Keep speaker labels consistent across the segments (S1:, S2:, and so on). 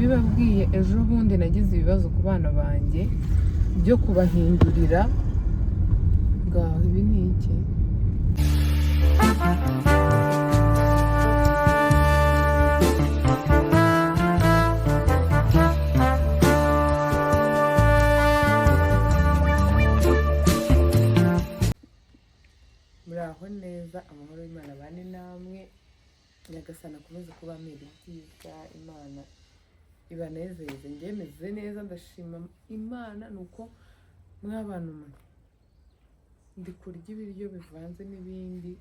S1: nabibabwiye ejo bundi nagize ibibazo ku bana banjye byo kubahindurira ngaho ibi ni iki muraho neza amahoro y'Imana bane namwe nyagasana akomeze kuba amera ibyiza Imana ibanezeze njye meze neza ndashima Imana nuko mwabana umuntu ndi kurya ibiryo bivanze n'ibindi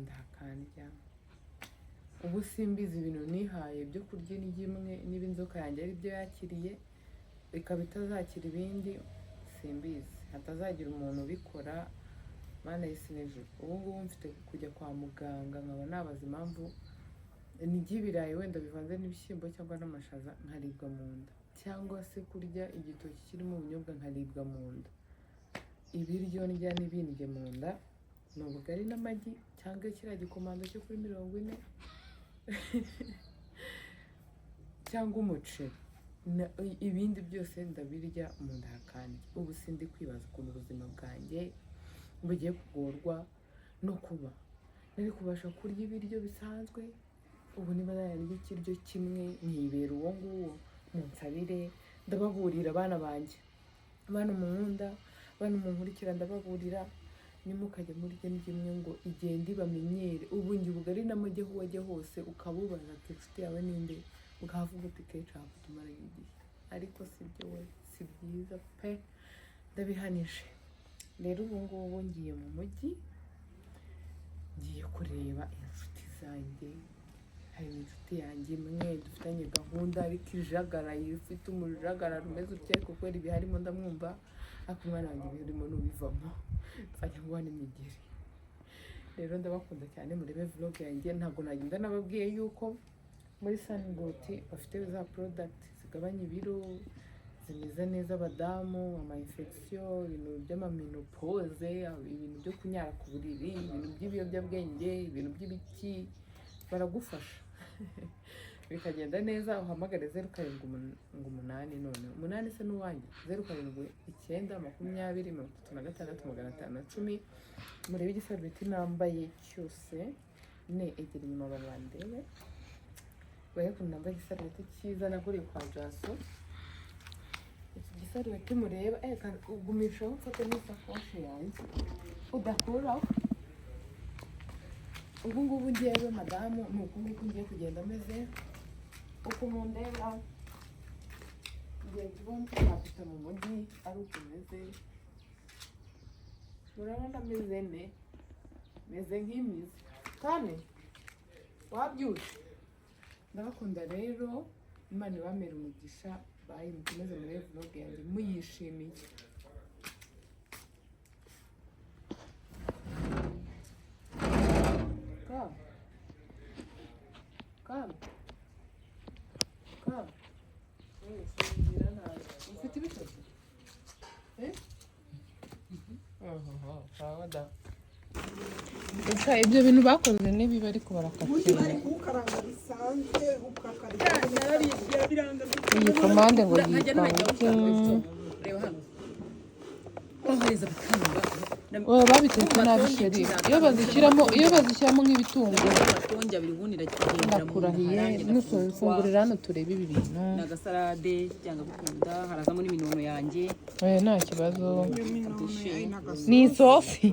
S1: ndahakanja ubu simbizi ibintu nihaye byo kurya n'igimwe n'ibinzoka yanjye ari byo yakiriye ikaba itazakira ibindi simbizi hatazagira umuntu ubikora Mana y'isi n'ijuru ubu ngubu mfite kujya kwa muganga nkaba nabaza impamvu n'igibirayi wenda bivanze n'ibishyimbo cyangwa n'amashaza nkaribwa mu nda cyangwa se kurya igitoki kirimo ubunyobwa nkaribwa mu nda ibiryo ndya n'ibindye mu nda ni ubugari n'amagi cyangwa kiriya gikomando cyo kuri 40 cyangwa umuceri ibindi byose ndabirya mu nda hakanje ubu sindi kwibaza ukuntu ubuzima bwanjye bugiye kugorwa no kuba nari kubasha kurya ibiryo bisanzwe ubu niba nararya ikiryo kimwe nkibera uwo nguwo munsabire ndababurira abana banjye abana munkunda abana munkurikira ndababurira nimukajya murya n'imwe ngo igende bamenyere ubu ngi bugari n'amajyeho wajye hose ukabubaza ati inshuti yawe ninde ukavuga uti Kecapu tumara igihe ariko sibyo we si byiza pe ndabihanije rero ubu ngubu ngiye mu mujyi ngiye kureba inshuti zanjye hari inshuti yanjye imwe dufitanye gahunda ariko ijagaraye ifite umujagara rumeze utye kuko ibi harimo ndamwumva ariko umwana wanjye birimo n'ubivamo mfanya ngo n'imigeri rero ndabakunda cyane murebe vlog yanjye ntabwo nagenda nababwiye yuko muri Sungote bafite za product zigabanya ibiro zimeze neza abadamu ama infection ibintu by'amamenopause ibintu byo kunyara ku buriri ibintu by'ibiyobyabwenge ibintu by'ibiki baragufasha bikagenda neza uhamagare 0788 none 8 se n'uwanjye 0720203510 murebe igisarubeti nambaye cyose ne egera inyuma babandebe baye ko nambaye igisarubeti cyiza naguriye kwa Jaso igisarubeti mureba kandi ugumishaho mfate n'isakoshi yanjye udakuraho ubu ngubu ngewe madamu nuko nguko ngiye kugenda ameze uko mundeba ngiye kubona twafite mu mujyi ari uko meze murabona meze nk'imizi kandi wabyutse ndabakunda rero Imana ibamera umugisha bayi mukomeze muri vlog yanjye muyishimiye Come. Ufite ibitoki? Sawa da. Esa ibyo bintu bakoze nibi bari ko barakatira. Iyi komande ngo yitwa babitetse nabi sheri iyo bazishyiramo nk'ibitunguru ndakurahiye nusufungurira hano turebe ibi bintu
S2: n'agasalade cyangwa bukunda harazamo n'iminono yanjye
S1: nta kibazo ni isosi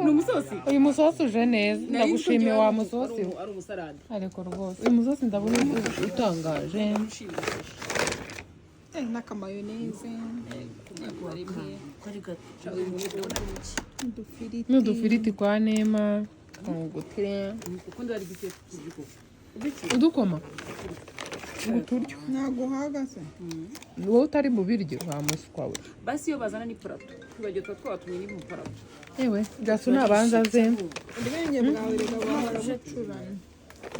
S2: n'umusosi
S1: uyu musosi uje neza ndagushimiye wa musosi
S2: ari umusalade
S1: ariko rwose uyu musosi ndabona utangaje
S2: n'akamayoneze
S1: n'udufiriti kwa Nema udukoma uturyo
S3: ntago uhagaze
S1: wowe utari mu biryo wa muswa we
S2: basi iyo bazana ni purato twibagirwa twatumye ni mu purato
S1: ewe Jaso nabanza ze
S3: ubwenge bwawe reka bahora bucurana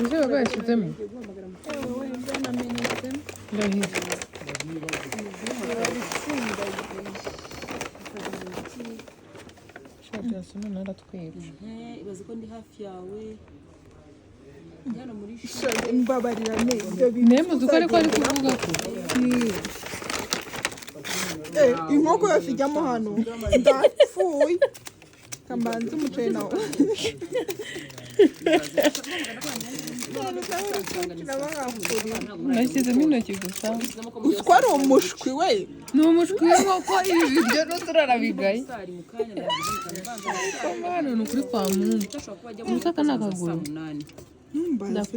S1: uze bayashyizemo
S3: ewe namenetse
S1: ndahize
S2: ibaze ko ndi hafi yawe
S3: mbabarira neza
S1: Nemuzi uko ariko ari kuvuga ko
S3: inkoko yose ijyamo hano ndapfuye kambanza umuceri nawo
S1: nashyizemo intoki gusa
S3: uswa ari umushwi we
S1: ni umushwi w'inkoko ibi biryo n'uturarabigaye hano ni ukuri kwa mungu umusaka ni akaguru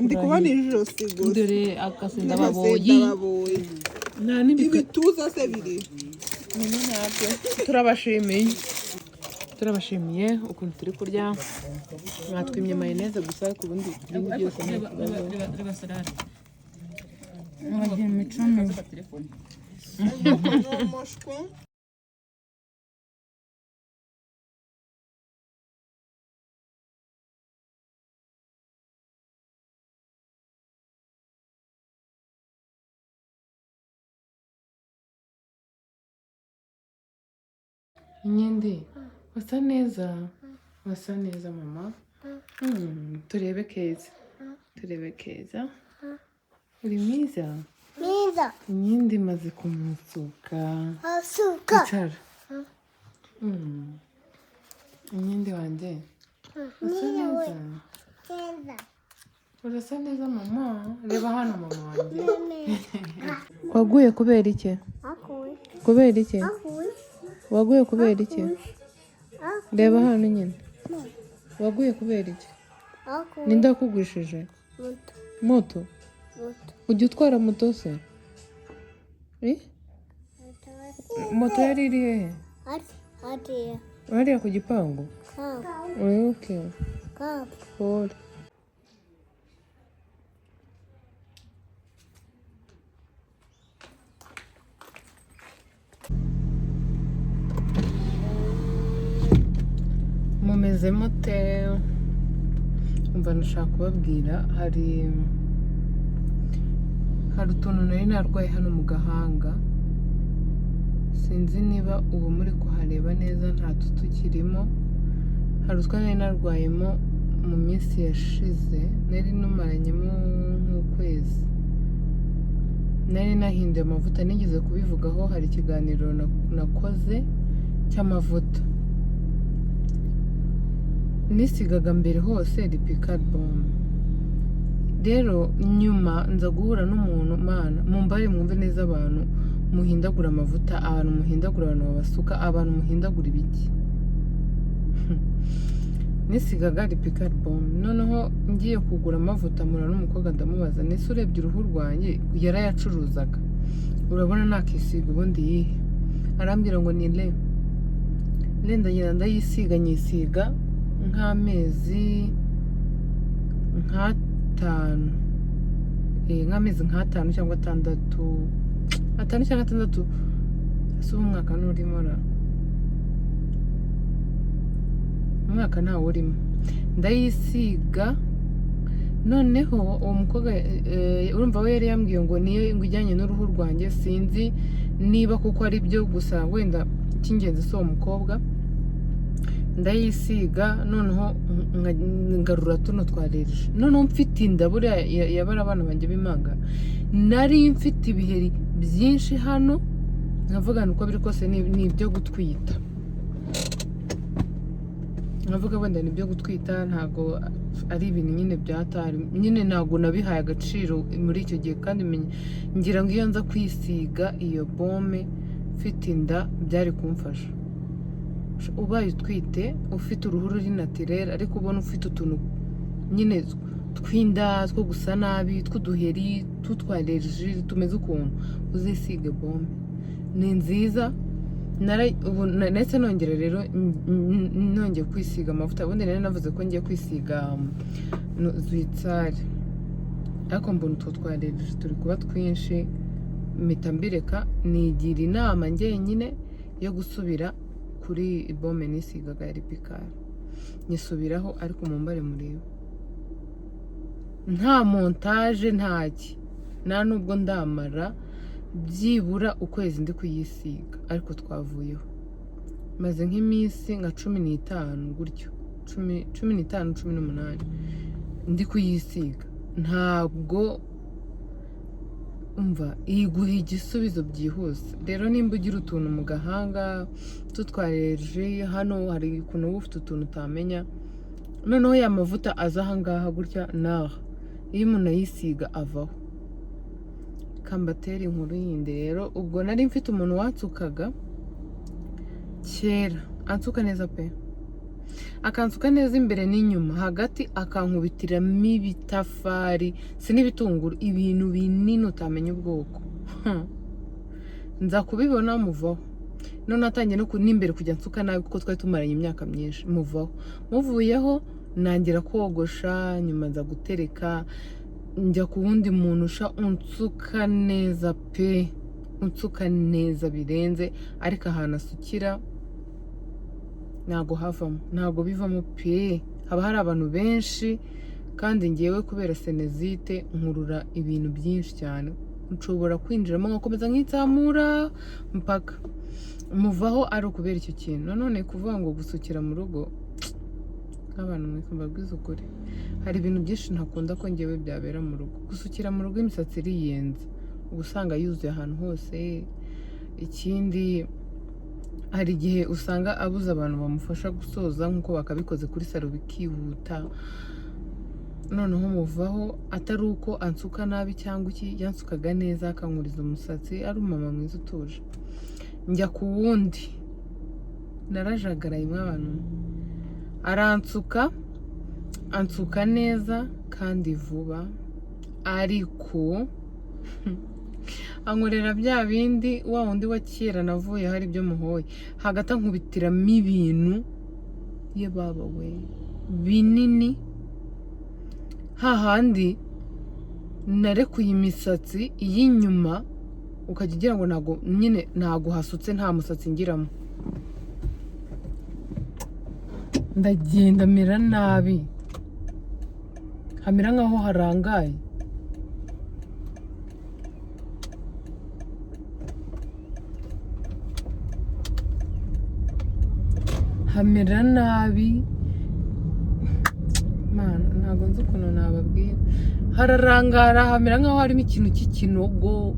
S3: ndi kubona ijosi gusa
S1: dore akase ndababoyi nta
S3: ibituza se biri
S1: ntabyo turabashimiye ukuntu turi kurya mwatwimye mayoneze gusa ariko ubundi ibindi byose nta kibazo wagira imico mibi Nyindi wasa neza mama turebe keza uri mwiza Nyindi maze kumusuka icara Nyindi wanjye urasa neza mama reba hano mama wanjye waguye kubera iki waguye kubera iki reba hano nyine waguye kubera iki ninde akugwishije moto ujya utwara moto se moto yari iri hehe hariya ku gipangu okay Paul mumeze mute umva nashaka kubabwira hari utuntu nari narwaye hano mu gahanga sinzi niba ubu muri kuhareba neza nta tukirimo hari utwo nari narwayemo mu minsi yashize nari numaranyemo nk'ukwezi nari nahinduye amavuta nigeze kubivugaho hari ikiganiro nakoze cy'amavuta nisigaga mbere hose lipikari bombe rero nyuma nza guhura n'umuntu mana mumbare mwumve neza abantu muhindagura amavuta abantu muhindagura abantu babasuka abantu muhindagura ibiki nisigaga lipikari bombe noneho ngiye kugura amavuta mura n'umukobwa ndamubaza nese urebye uruhu rwanjye yarayacuruzaga urabona nakisiga ubundi yihe arambwira ngo ni le ndagenda ndayisiga nyisiga nk'amezi nk'atanu cyangwa atandatu ese ubu umwaka nturimo umwaka ntawe urimo ndayisiga noneho uwo mukobwa urumva we yari yambwiye ngo niyo ngo ijyanye n'uruhu rwanjye sinzi niba kuko ari byo gusa wenda icy'ingenzi si uwo mukobwa ndayisiga noneho ngarura tuno twarereje noneho mfite inda buriya yabara abana banjye b'imanga nari mfite ibiheri byinshi hano nkavuga uko biri kose ni ibyo gutwita nkavuga wenda ni ibyo gutwita ntabwo ari ibintu nyine byatari nyine ntabwo nabihaye agaciro muri icyo gihe kandi ngira ngo iyo nza kwisiga iyo bome mfite inda byari kumfasha ubaye utwite ufite uruhu ruri natirere ariko ubona ufite utuntu nyine tw'inda two gusa nabi tw'uduheri tw'utwareji tumeze ukuntu uzisige bombe ni nziza ndetse nongera rero nongeye kwisiga amavuta ubundi nari navuze ko ngiye kwisiga zwitsari ariko mbona utwo twareji turi kuba twinshi mpita mbireka nigira inama njyenyine yo gusubira kuri ibome nisigaga ya lipikari nyisubiraho ariko mumbare mureba nta montage ntaki nta nubwo ndamara byibura ukwezi ndi kuyisiga ariko twavuyeho maze nk'iminsi nka 15 gutyo 18 ndi kuyisiga ntabwo umva iguha igisubizo byihuse. Rero nimba ugira utuntu mu gahanga tutwareje hano, hari ukuntu uba ufite utuntu utamenya, noneho ya mavuta aza ahangaha gutya naha, iyo umuntu ayisiga avaho. Kambatera inkuru yindi rero, ubwo nari mfite umuntu wansukaga kera, ansuka neza pe, akansuka neza imbere n'inyuma, hagati akankubitiramo ibitafari, si n'ibitunguru, ibintu binini utamenya ubwoko. Nza kubibona muvaho. None atangiye no n'imbere kujya nsuka nabi kuko twari tumaranye imyaka myinshi, muvaho. Muvuyeho nangira kogosha, nyuma nza gutereka, njya ku wundi muntu unsuka neza pe, unsuka neza birenze, ariko ahantu asukira ntago havamo, ntago bivamo pe. Haba hari abantu benshi, kandi ngewe kubera senezite nkurura ibintu byinshi cyane, nshobora kwinjiramo nkakomeza nkitsamura mpaka muvaho ari ukubera icyo kintu. None kuvuga ngo gusukira mu rugo, nk'abantu mwe mbabwiza ukuri, hari ibintu byinshi ntakunda ko ngewe byabera mu rugo. Gusukira mu rugo imisatsi iriyenza, uba usanga yuzuye ahantu hose. Ikindi, hari igihe usanga abuze abantu bamufasha gusoza nk'uko bakabikoze kuri salo bikihuta. Noneho muvaho atari uko ansuka nabi cyangwa iki, yansukaga neza akankuriza umusatsi, ari umumama mwiza utuje. Njya ku wundi, narajagaraye mw'abantu, aransuka, ansuka neza kandi vuba, ariko ankorera bya bindi wa wundi wa kera navuye hari ibyo muhoye, hagati ankubitiramo ibintu ye baba we binini, hahandi narekuye imisatsi y'inyuma ukajya ugira ngo ntago nyine ntago hasutse, nta musatsi ngiramo. Ndagenda mera nabi, hamera nkaho harangaye. Hamera nabi, mana ntago nzi ukuntu nababwira, hararangara, hamera nkaho harimo ikintu cy'ikinogo,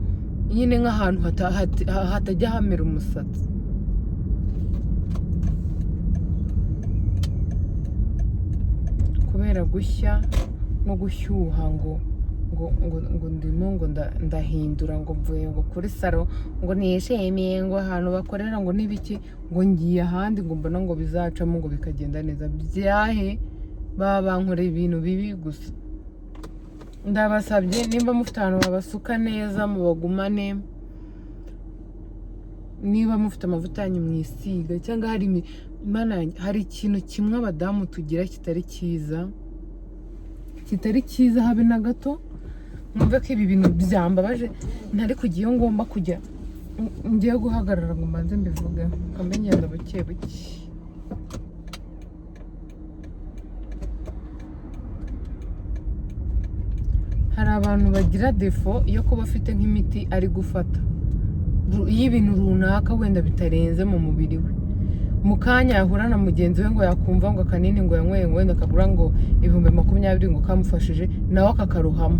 S1: nyine nk'ahantu hatajya hamera umusatsi. Kubera gushya no gushyuha ngo ndimo ngo ndahindura ngo mvuye ngo kuri salo ngo nishimiye ngo ahantu bakorera ngo n'ibiki, ngo ngiye ahandi ngo mbona ngo bizacamo ngo bikagenda neza. Byahe baba bankoreye ibintu bibi gusa. Ndabasabye nimba mufite ahantu babasuka neza mubagumane, niba mufite amavuta yanyu mwisiga, cyangwa hari ikintu kimwe abadamu tugira kitari cyiza habe na gato. Mwumve ko ibi bintu byambabaje, ntari kujya iyo ngomba kujya, ngiye guhagarara ngo mbanze mbivuge, ngenda buke buke. Hari abantu bagira defo yo kuba afite nk'imiti ari gufata y'ibintu runaka wenda bitarenze mu mubiri we, mu kanya yahura na mugenzi we ngo yakumva ngo akanini ngo yanyweye ngo wenda akagura ngo 20,000 ngo kamufashije, nawe akakaruhamo.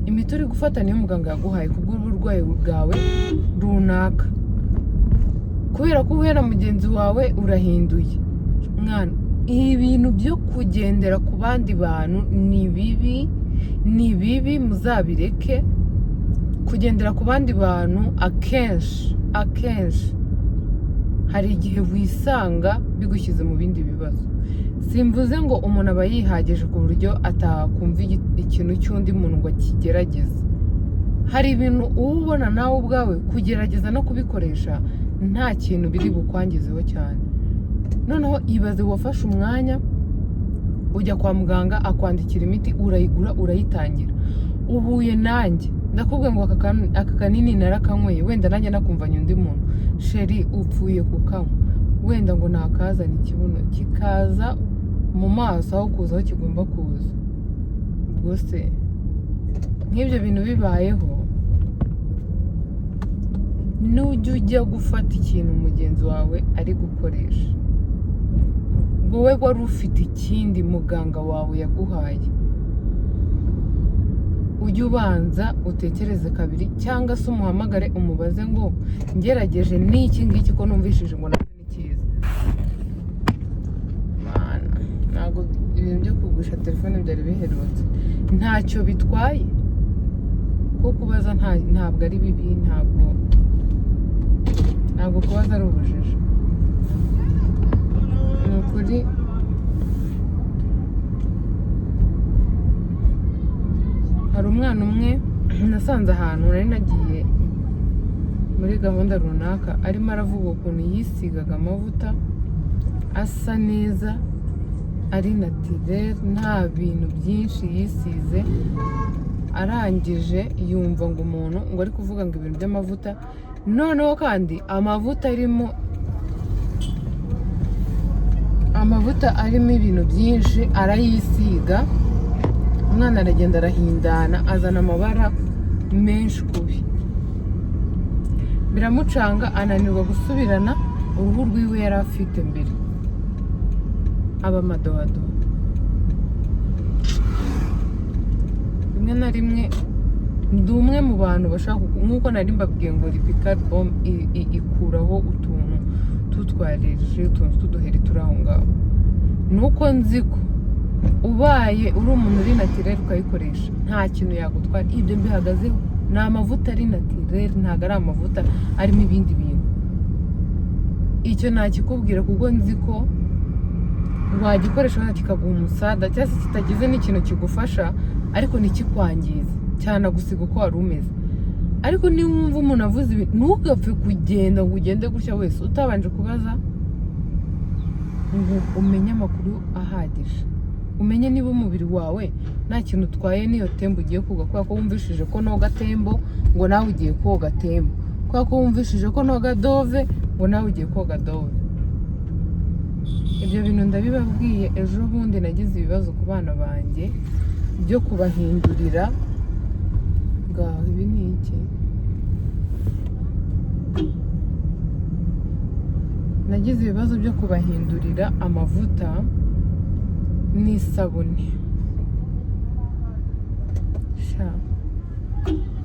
S1: Imiti uri gufata niyo muganga yaguhaye kubw'uburwayi bwawe runaka, kubera ko uhera mugenzi wawe urahinduye. Mwana, ibintu byo kugendera ku bandi bantu ni bibi, muzabireke. Kugendera ku bandi bantu akenshi hari igihe wisanga bigushyize mu bindi bibazo. Simvuze ngo umuntu aba yihagije ku buryo atakumva ikintu cy'undi muntu ngo akigerageze. Hari ibintu ubona nawe ubwawe kugerageza no kubikoresha nta kintu biri bukwangizeho cyane. Noneho ibaze wafashe umwanya ujya kwa muganga akwandikira imiti, urayigura urayitangira. Uhuye nanjye ndakubwiye ngo aka kanini narakanyweye, wenda nanjye nakumvanye undi muntu, sheri upfuye kukanywa, wenda ngo nakazana ikibuno kikaza mu maso aho kuza aho kigomba kuza. Ubwo se nk'ibyo bintu bibayeho, nujya ujya gufata ikintu mugenzi wawe ari gukoresha, wowe wari ufite ikindi muganga wawe yaguhaye, ujye ubanza utekereze kabiri cyangwa se umuhamagare umubaze ngo ngerageje n'iki ngiki ko numvishije ngo nabyo ni cyiza. Ntabwo ibintu byo kugusha telefone byari biherutse, ntacyo bitwaye ko kubaza ntabwo ari bibi, ntabwo kubaza ari ubujiji. Ni ukuri hari umwana umwe nasanze ahantu nari nagiye muri gahunda runaka, arimo aravuga ukuntu yisigaga amavuta asa neza, ari naturel, nta bintu byinshi yisize. Arangije yumva ngo umuntu ngo ari kuvuga ngo ibintu by'amavuta, noneho kandi amavuta arimo ibintu byinshi arayisiga. Umwana aragenda arahindana, azana amabara menshi kubi, biramucanga, ananirwa gusubirana uruhu rwiwe yari afite mbere, aba amadohadoha. Rimwe na rimwe ndi umwe mu bantu bashaka, nk'uko nari mbabwiye ngo Lipikari Bomb ikuraho utuntu tutwareje, utuntu tw'uduheri turi aho ngaho. Nuko nzi ko ubaye uri umuntu uri naturel ukayikoresha nta kintu yagutwara. Ibyo mbihagazeho, ni amavuta ari naturel, ntabwo ari amavuta arimo ibindi bintu. Icyo nakikubwira kuko nzi ko wagikoresha kikaguha umusada, cyangwa se kitagize n'ikintu kigufasha ariko ntikikwangize cyane gusiga uko wari umeze. Ariko niba wumva umuntu avuze ibintu, ntugapfe kugenda ngo ugende gutya wese utabanje kubaza ngo umenye amakuru ahagije, umenye niba umubiri wawe nta kintu utwaye n'iyo tembo ugiye koga, kubera ko wumvishije ko noga tembo ngo nawe ugiye koga tembo, kubera ko wumvishije ko noga dove ngo nawe ugiye koga dove. Ibyo bintu ndabibabwiye ejo bundi, nagize ibibazo ku bana banjye byo kubahindurira. Ngaho ibi ni iki? Nagize ibibazo byo kubahindurira amavuta n'isabune.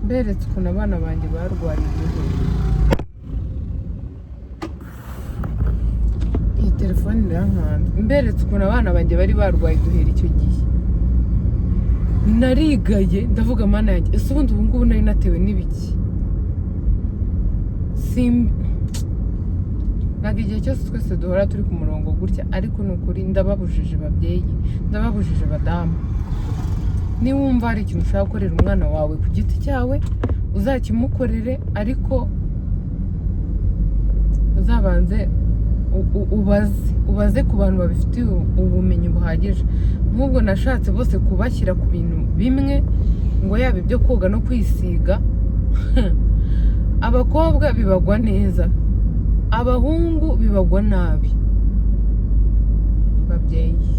S1: Mberetse ukuntu abana banjye barwariye uduheri. Iyi telefone irankanda. Mberetse ukuntu abana banjye bari barwaye uduheri icyo gihe. Narigaye ndavuga mana yanjye, ese ubundi ubu ngubu nari natewe n'ibiki? Ntabwo igihe cyose twese duhora turi ku murongo gutya, ariko ni ukuri ndababujije babyeyi, ndababujije badamu. Niba wumva hari ikintu ushaka gukorera umwana wawe ku giti cyawe, uzakimukorere, ariko uzabanze ubaze ku bantu babifitiye ubumenyi buhagije. Nk'ubwo nashatse bose kubashyira ku bintu bimwe, ngo yaba ibyo koga no kwisiga. Abakobwa bibagwa neza, abahungu bibagwa nabi. Babyeyi,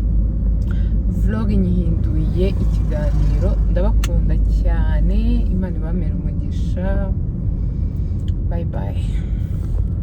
S1: vlog nyihinduye ikiganiro, ndabakunda cyane, Imana ibamere umugisha. Bye bye.